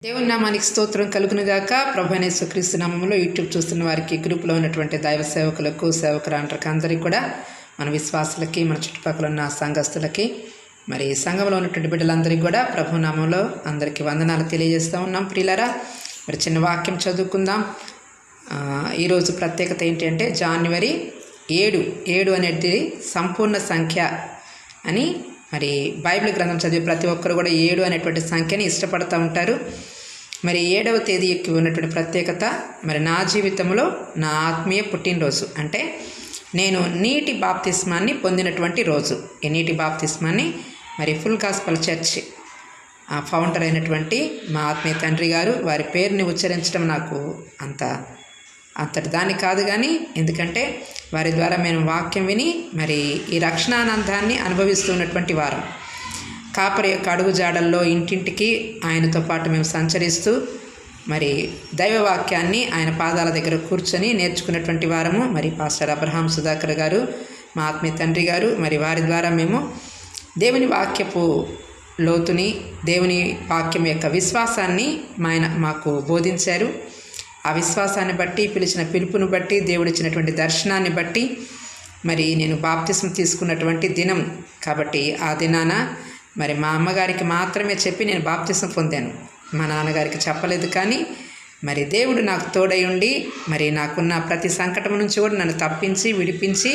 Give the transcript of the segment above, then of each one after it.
దేవుని నామానికి స్తోత్రం కలుగునుగాక. ప్రభువైన యేసుక్రీస్తు నామములో యూట్యూబ్ చూస్తున్న వారికి, గ్రూప్లో ఉన్నటువంటి దైవ సేవకులకు, సేవకురాండ్రకు అందరికీ కూడా, మన విశ్వాసులకి, మన చుట్టుపక్కల ఉన్న సంఘస్థులకి, మరి సంఘంలో ఉన్నటువంటి బిడ్డలందరికీ కూడా ప్రభు నామంలో అందరికీ వందనాలు తెలియజేస్తూ ఉన్నాం. ప్రియులారా, మరి చిన్న వాక్యం చదువుకుందాం. ఈరోజు ప్రత్యేకత ఏంటి అంటే జనవరి 7 అనేది సంపూర్ణ సంఖ్య అని. మరి బైబిల్ గ్రంథం చదివే ప్రతి ఒక్కరు కూడా 7 అనేటువంటి సంఖ్యని ఇష్టపడుతూ ఉంటారు. మరి 7వ తేదీకి ఉన్నటువంటి ప్రత్యేకత, మరి నా జీవితంలో నా ఆత్మీయ పుట్టినరోజు, అంటే నేను నీటి బాప్తిస్మాన్ని పొందినటువంటి రోజు. ఈ నీటి బాప్తిస్మాన్ని మరి ఫుల్ గాస్పల్ చర్చ్ ఫౌండర్ అయినటువంటి మా ఆత్మీయ తండ్రి గారు, వారి పేరుని ఉచ్చరించడం నాకు అంతటి దాన్ని కాదు, కానీ ఎందుకంటే వారి ద్వారా మేము వాక్యం విని మరి ఈ రక్షణానందాన్ని అనుభవిస్తున్నటువంటి వారం. కాపరి యొక్క అడుగుజాడల్లో ఇంటింటికి ఆయనతో పాటు మేము సంచరిస్తూ మరి దైవవాక్యాన్ని ఆయన పాదాల దగ్గర కూర్చొని నేర్చుకున్నటువంటి వారము. మరి పాస్టర్ అబ్రహాం సుధాకర్ గారు, మా ఆత్మీయ తండ్రి గారు, మరి వారి ద్వారా మేము దేవుని వాక్యపు లోతుని, దేవుని వాక్యం యొక్క విశ్వాసాన్ని ఆయన మాకు బోధించారు. ఆ విశ్వాసాన్ని బట్టి, పిలిచిన పిలుపును బట్టి, దేవుడిచ్చినటువంటి దర్శనాన్ని బట్టి మరి నేను బాప్తిస్మం తీసుకున్నటువంటి దినం కాబట్టి ఆ దినాన మరి మా అమ్మగారికి మాత్రమే చెప్పి నేను బాప్తిస్మం పొందాను. మా నాన్నగారికి చెప్పలేదు. కానీ మరి దేవుడు నాకు తోడై ఉండి మరి నాకున్న ప్రతి సంకటం నుంచి కూడా నన్ను తప్పించి, విడిపించి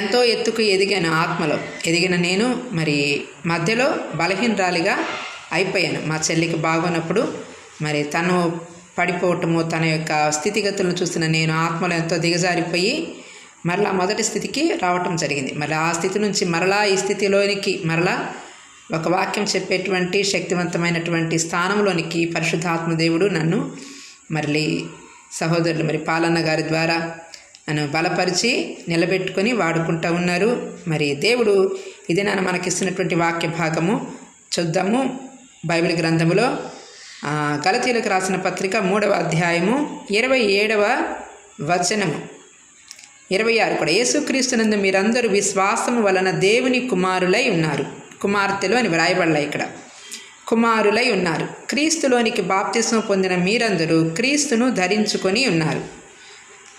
ఎంతో ఎత్తుకు ఎదిగాను. ఆత్మలో ఎదిగిన నేను మరి మధ్యలో బలహీనరాలిగా అయిపోయాను. మా చెల్లికి బాగున్నప్పుడు మరి తను పడిపోవటము, తన యొక్క స్థితిగతులను చూసిన నేను ఆత్మలో ఎంతో దిగజారిపోయి మరలా మొదటి స్థితికి రావటం జరిగింది. మరి ఆ స్థితి నుంచి మరలా ఈ స్థితిలోనికి మరలా ఒక వాక్యం చెప్పేటువంటి శక్తివంతమైనటువంటి స్థానంలోనికి పరిశుద్ధాత్మ దేవుడు నన్ను మళ్ళీ సహోదరులు మరి పాలన్న గారి ద్వారా నన్ను బలపరిచి నిలబెట్టుకొని వాడుకుంటూ ఉన్నారు. మరి దేవుడు ఇది నన్ను మనకిస్తున్నటువంటి వాక్య భాగము చూద్దాము. బైబిల్ గ్రంథములో గలతీయులకు రాసిన పత్రిక 3వ అధ్యాయము 27వ వచనము 26 కూడా, యేసుక్రీస్తునందు మీరందరూ విశ్వాసము వలన దేవుని కుమారులై ఉన్నారు. కుమార్తెలు అని వ్రాయబడలే ఇక్కడ, కుమారులై ఉన్నారు. క్రీస్తులోనికి బాప్తిస్మం పొందిన మీరందరూ క్రీస్తును ధరించుకొని ఉన్నారు.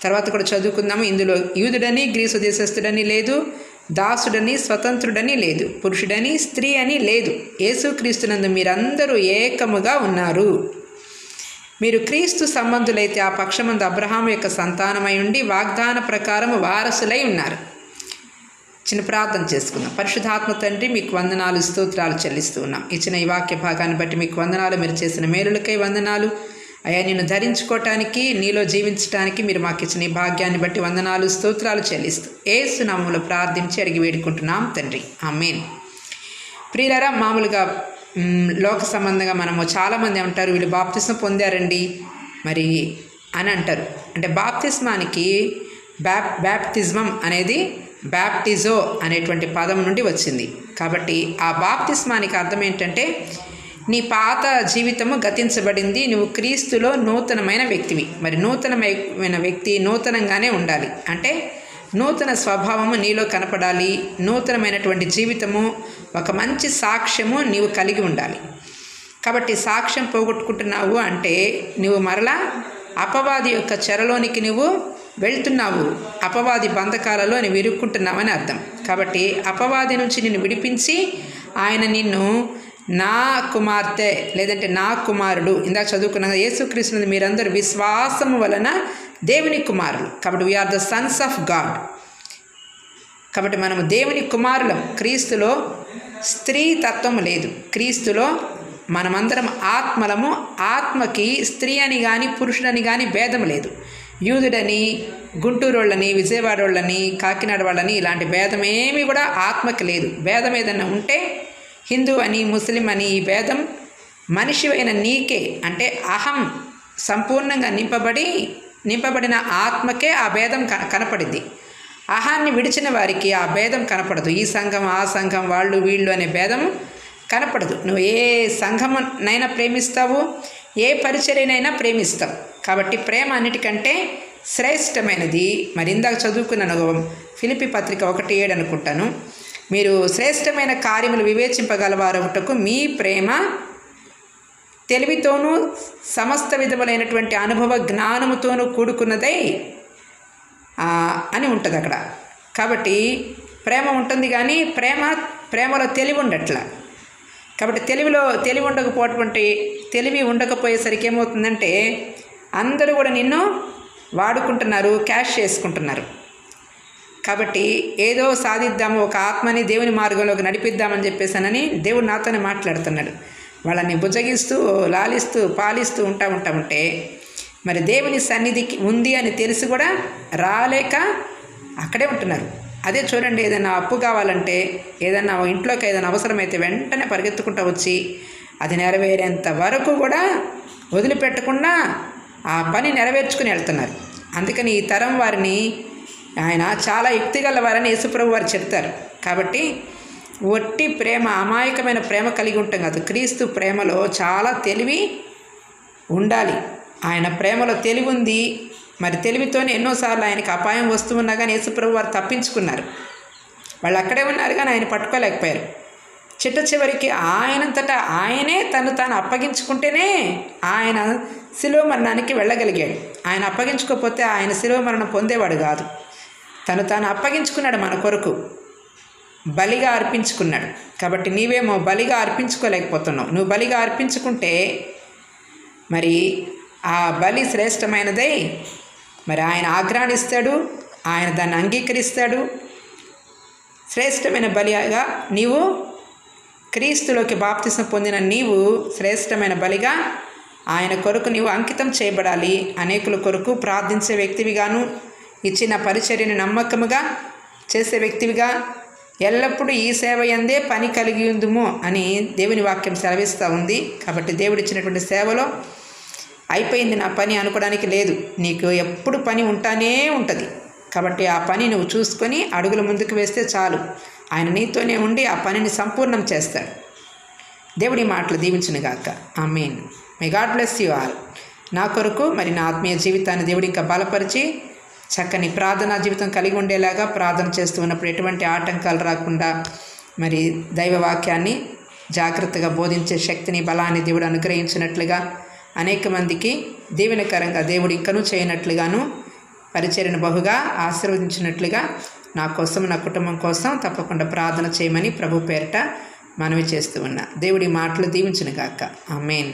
తర్వాత కూడా చదువుకుందాము. ఇందులో యూదుడని, గ్రీసు దేశస్థుడని లేదు, దాసుడని, స్వతంత్రుడని లేదు, పురుషుడని, స్త్రీ అని లేదు. యేసుక్రీస్తునందు మీరందరూ ఏకముగా ఉన్నారు. మీరు క్రీస్తు సంబంధులైతే ఆ పక్షమందు అబ్రహాము యొక్క సంతానమై ఉండి వాగ్దాన ప్రకారము వారసులై ఉన్నారు. చిన్న ప్రార్థన చేసుకుందాం. పరిశుద్ధాత్మ తండ్రి, మీకు వందనాలు, స్తోత్రాలు చెల్లిస్తూ ఉన్నాం. ఇచ్చిన ఈ వాక్య భాగాన్ని బట్టి మీకు వందనాలు. మీరు చేసిన మేలులకై వందనాలు అయ్యా. నిన్ను ధరించుకోవటానికి, నీలో జీవించడానికి మీరు మాకు ఇచ్చిన ఈ భాగ్యాన్ని బట్టి వందనాలు, స్తోత్రాలు చెల్లిస్తూ యేసు నామములో ప్రార్థించి అడిగి వేడుకుంటున్నాం తండ్రి, ఆమేన్. ప్రియులారా, మామూలుగా లోక సంబంధంగా మనము చాలామంది అంటారు, వీళ్ళు బాప్తిస్మం పొందారండి మరి అని అంటారు. అంటే బాప్తిస్మానికి బ్యాప్టిజం అనేది బ్యాప్టిజో అనేటువంటి పదం నుండి వచ్చింది. కాబట్టి ఆ బాప్తిస్మానికి అర్థం ఏంటంటే నీ పాత జీవితము గతించబడింది, నువ్వు క్రీస్తులో నూతనమైన వ్యక్తివి. మరి నూతనమైన వ్యక్తి నూతనంగానే ఉండాలి. అంటే నూతన స్వభావము నీలో కనపడాలి. నూతనమైనటువంటి జీవితము, ఒక మంచి సాక్ష్యము నీవు కలిగి ఉండాలి. కాబట్టి సాక్ష్యం పోగొట్టుకుంటున్నావు అంటే నువ్వు మరలా అపవాది యొక్క చెరలోనికి నువ్వు వెళ్తున్నావు, అపవాది బంధకాలలో నువ్వు ఇరుక్కుంటున్నావని అర్థం. కాబట్టి అపవాది నుంచి నిన్ను విడిపించి ఆయన నిన్ను నా కుమార్తె లేదంటే నా కుమారుడు, ఇందాక చదువుకున్న యేసుక్రీస్తునందు మీరందరూ విశ్వాసము వలన దేవుని కుమారులు. కాబట్టి we are the sons of God. కాబట్టి మనము దేవుని కుమారులం. క్రీస్తులో స్త్రీ తత్వం లేదు. క్రీస్తులో మనమందరం ఆత్మలము. ఆత్మకి స్త్రీ అని కానీ పురుషుడని కానీ భేదం లేదు. యూదుడని, గుంటూరు వాళ్ళని, విజయవాడ వాళ్ళని, కాకినాడ వాళ్ళని ఇలాంటి భేదం ఏమీ కూడా ఆత్మకి లేదు. భేదం ఏదైనా ఉంటే హిందూ అని, ముస్లిం అని, ఈ భేదం మనిషి అయిన నీకే, అంటే అహం సంపూర్ణంగా నింపబడిన ఆత్మకే ఆ భేదం కనపడింది. అహాన్ని విడిచిన వారికి ఆ భేదం కనపడదు. ఈ సంఘం, ఆ సంఘం, వాళ్ళు వీళ్ళు అనే భేదం కనపడదు. నువ్వు ఏ సంఘమునైనా ప్రేమిస్తావు, ఏ పరిచర్యనైనా ప్రేమిస్తావు. కాబట్టి ప్రేమ అన్నిటికంటే శ్రేష్టమైనది. మరి ఇందాక చదువుకున్నాను ఫిలిప్పీ పత్రిక 1:7 అనుకుంటాను. మీరు శ్రేష్టమైన కార్యములు వివేచింపగలవారొకటకు మీ ప్రేమ తెలివితోనూ సమస్త విధములైనటువంటి అనుభవ జ్ఞానముతోనూ కూడుకున్నదై అని ఉంటుంది అక్కడ. కాబట్టి ప్రేమ ఉంటుంది కానీ ప్రేమలో తెలివి ఉండట్లా. కాబట్టి తెలివి ఉండకపోయేసరికి ఏమవుతుందంటే అందరూ కూడా నిన్ను వాడుకుంటున్నారు, క్యాష్ చేసుకుంటున్నారు. కాబట్టి ఏదో సాధిద్దాము, ఒక ఆత్మని దేవుని మార్గంలోకి నడిపిద్దామని చెప్పేసానని దేవుడు నాతోనే మాట్లాడుతున్నాడు. వాళ్ళని బుజ్జగిస్తూ లాలిస్తూ పాలిస్తూ ఉంటే మరి దేవుని సన్నిధికి ఉంది అని తెలిసి కూడా రాలేక అక్కడే ఉంటున్నారు. అదే చూడండి, ఏదైనా అప్పు కావాలంటే, ఏదైనా ఇంట్లోకి ఏదైనా అవసరమైతే వెంటనే పరిగెత్తుకుంటూ వచ్చి అది నెరవేరేంత వరకు కూడా వదిలిపెట్టకుండా ఆ పని నెరవేర్చుకుని వెళ్తున్నారు. అందుకని ఈ తరం వారిని ఆయన చాలా యుక్తిగల వారని యేసుప్రభు వారు చెప్తారు. కాబట్టి ఒట్టి ప్రేమ, అమాయకమైన ప్రేమ కలిగి ఉంటాం కాదు, క్రీస్తు ప్రేమలో చాలా తెలివి ఉండాలి. ఆయన ప్రేమలో తెలివి ఉంది. మరి తెలివితోనే ఎన్నోసార్లు ఆయనకి అపాయం వస్తూ ఉన్నా కానీ యేసుప్రభు వారు తప్పించుకున్నారు. వాళ్ళు అక్కడే ఉన్నారు కానీ ఆయన పట్టుకోలేకపోయారు. చివరికి ఆయనంతటా ఆయనే తాను అప్పగించుకుంటేనే ఆయన శిలువ మరణానికి వెళ్ళగలిగాడు. ఆయన అప్పగించుకోకపోతే ఆయన శిలువ మరణం పొందేవాడు కాదు. తాను అప్పగించుకున్నాడు మన కొరకు, బలిగా అర్పించుకున్నాడు. కాబట్టి నీవేమో బలిగా అర్పించుకోలేకపోతున్నావు. నువ్వు బలిగా అర్పించుకుంటే మరి ఆ బలి శ్రేష్టమైనదై మరి ఆయన ఆగ్రాణిస్తాడు, ఆయన దాన్ని అంగీకరిస్తాడు. శ్రేష్టమైన బలిగా నీవు క్రీస్తులోకి బాప్తిసం పొందిన నీవు శ్రేష్టమైన బలిగా ఆయన కొరకు నీవు అంకితం చేయబడాలి. అనేకుల కొరకు ప్రార్థించే వ్యక్తివిగాను, ఇచ్చిన పరిచర్యను నమ్మకముగా చేసే వ్యక్తివిగా, ఎల్లప్పుడూ ఈ సేవ యందే పని కలిగి ఉందుము అని దేవుని వాక్యం సెలవిస్తూ ఉంది. కాబట్టి దేవుడు ఇచ్చినటువంటి సేవలో అయిపోయింది నా పని అనుకోవడానికి లేదు. నీకు ఎప్పుడు పని ఉంటానే ఉంటుంది. కాబట్టి ఆ పని నువ్వు చూసుకొని అడుగులు ముందుకు వేస్తే చాలు. ఆయన నీతోనే ఉండి ఆ పనిని సంపూర్ణం చేస్తాడు. దేవుడి మాటలు దీవించునుగాక. ఆమేన్. May God bless you all. నా కొరకు మరి నా ఆత్మీయ జీవితాన్ని దేవుడు ఇంకా బలపరిచి చక్కని ప్రార్థనా జీవితం కలిగి ఉండేలాగా ప్రార్థన చేస్తూ ఉన్నప్పుడు ఎటువంటి ఆటంకాలు రాకుండా మరి దైవ వాక్యాన్ని జాగ్రత్తగా బోధించే శక్తిని, బలాన్ని దేవుడు అనుగ్రహించినట్లుగా, అనేక మందికి దీవెనకరంగా దేవుడు ఇంకనూ చేయనట్లుగాను, పరిచర్యను బహుగా ఆశీర్వదించినట్లుగా నా కోసం, నా కుటుంబం కోసం తప్పకుండా ప్రార్థన చేయమని ప్రభు పేరిట మనవి చేస్తూ ఉన్నా. దేవుడి మాటలు దీవించునుగాక. ఆమేన్.